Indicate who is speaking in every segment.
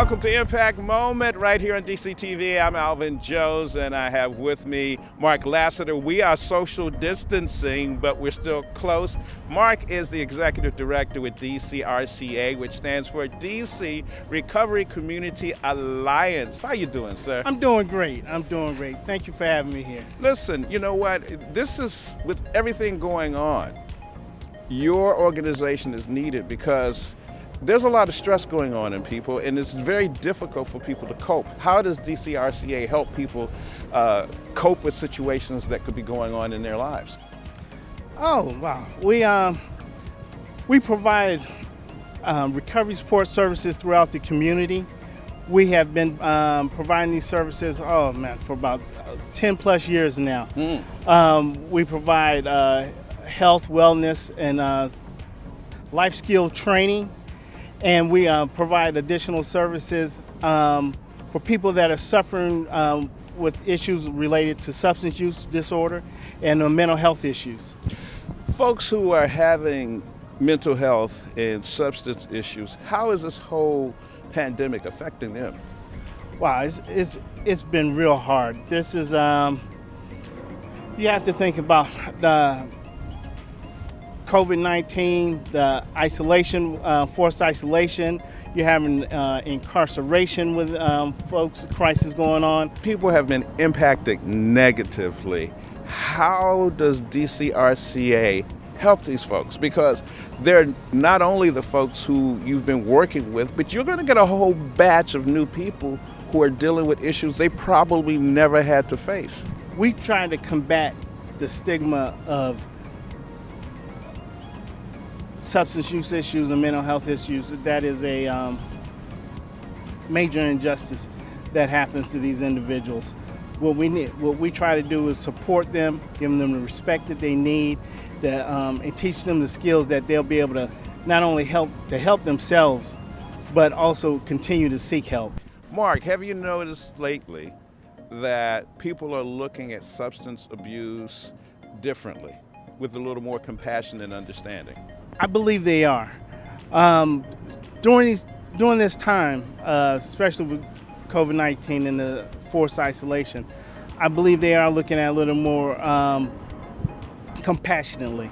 Speaker 1: Welcome to Impact Moment right here on DCTV. I'm Alvin Jones, and I have with me Mark Lassiter. We are social distancing, but we're still close. Mark is the executive director with DCRCA, which stands for DC Recovery Community Alliance. How you doing, sir?
Speaker 2: I'm doing great. Thank you for having me here.
Speaker 1: Listen, you know what? This is, with everything going on, your organization is needed because there's a lot of stress going on in people, and it's very difficult for people to cope. How does DCRCA help people cope with situations that could be going on in their lives?
Speaker 2: Oh, wow. We provide recovery support services throughout the community. We have been providing these services, for about 10 plus years now. We provide health, wellness, and life skill training. And we provide additional services for people that are suffering with issues related to substance use disorder and mental health issues.
Speaker 1: Folks who are having mental health and substance issues, how is this whole pandemic affecting them?
Speaker 2: Wow, it's been real hard. This is, you have to think about the COVID-19, the isolation, forced isolation. You're having incarceration with folks, crisis going on.
Speaker 1: People have been impacted negatively. How does DCRCA help these folks? Because they're not only the folks who you've been working with, but you're going to get a whole batch of new people who are dealing with issues they probably never had to face.
Speaker 2: We try to combat the stigma of substance use issues and mental health issues. That is a major injustice that happens to these individuals. What we try to do is support them, give them the respect that they need, and teach them the skills that they'll be able to not only help themselves, but also continue to seek help.
Speaker 1: Mark, have you noticed lately that people are looking at substance abuse differently, with a little more compassion and understanding?
Speaker 2: I believe they are. During this time, especially with COVID-19 and the forced isolation, I believe they are looking at a little more compassionately.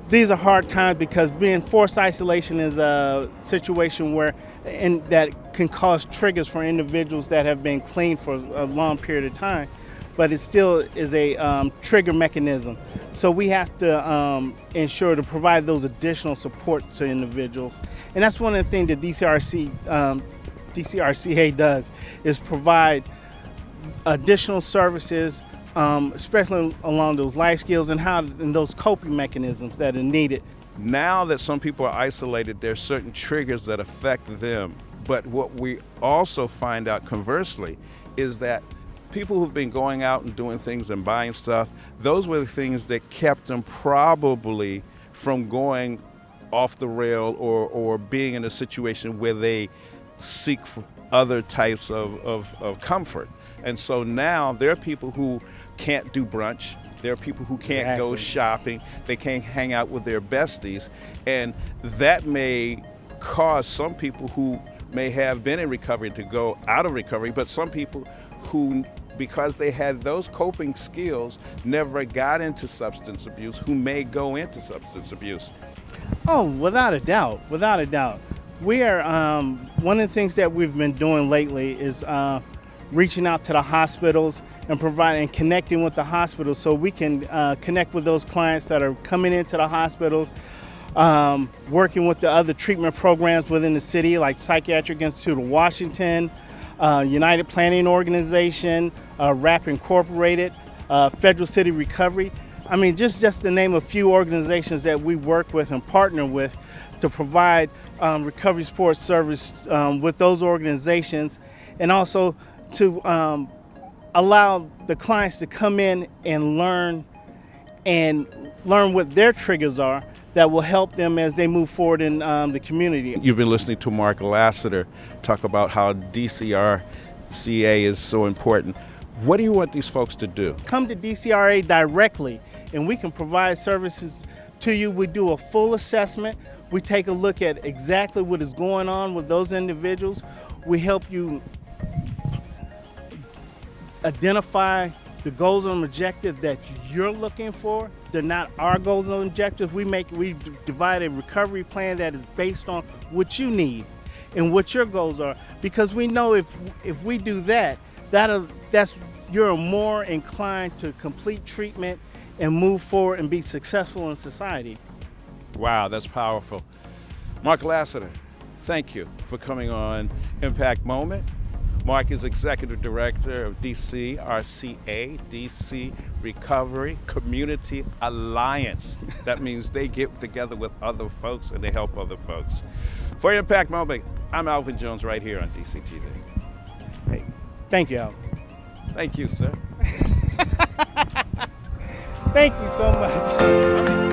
Speaker 2: These are hard times because being forced isolation is a situation that can cause triggers for individuals that have been clean for a long period of time, but it still is a trigger mechanism. So we have to ensure to provide those additional supports to individuals. And that's one of the things that DCRCA does, is provide additional services, especially along those life skills and those coping mechanisms that are needed.
Speaker 1: Now that some people are isolated, there's certain triggers that affect them. But what we also find out conversely is that people who've been going out and doing things and buying stuff, those were the things that kept them probably from going off the rail or being in a situation where they seek for other types of comfort. And so now there are people who can't do brunch. There are people who can't go shopping. They can't hang out with their besties. And that may cause some people who may have been in recovery to go out of recovery, but some people who, because they had those coping skills, never got into substance abuse, who may go into substance abuse.
Speaker 2: Oh, without a doubt. We are, one of the things that we've been doing lately is reaching out to the hospitals and connecting with the hospitals so we can connect with those clients that are coming into the hospitals, working with the other treatment programs within the city, like Psychiatric Institute of Washington, United Planning Organization, RAP Incorporated, Federal City Recovery. I mean, just to name a few organizations that we work with and partner with to provide recovery support service with those organizations, and also to allow the clients to come in and learn what their triggers are that will help them as they move forward in the community.
Speaker 1: You've been listening to Mark Lassiter talk about how DCRCA is so important. What do you want these folks to do?
Speaker 2: Come to DCRA directly and we can provide services to you. We do a full assessment. We take a look at exactly what is going on with those individuals. We help you identify the goals and objectives that you're looking for. They're not our goals and objectives. We divide a recovery plan that is based on what you need and what your goals are, because we know if we do that, you're more inclined to complete treatment and move forward and be successful in society.
Speaker 1: Wow, that's powerful. Mark Lassiter, thank you for coming on Impact Moment. Mark is Executive Director of DCRCA, DC Recovery Community Alliance. That means they get together with other folks and they help other folks. For Impact Moment, I'm Alvin Jones right here on DCTV.
Speaker 2: Hey, thank you, Al.
Speaker 1: Thank you, sir.
Speaker 2: Thank you so much.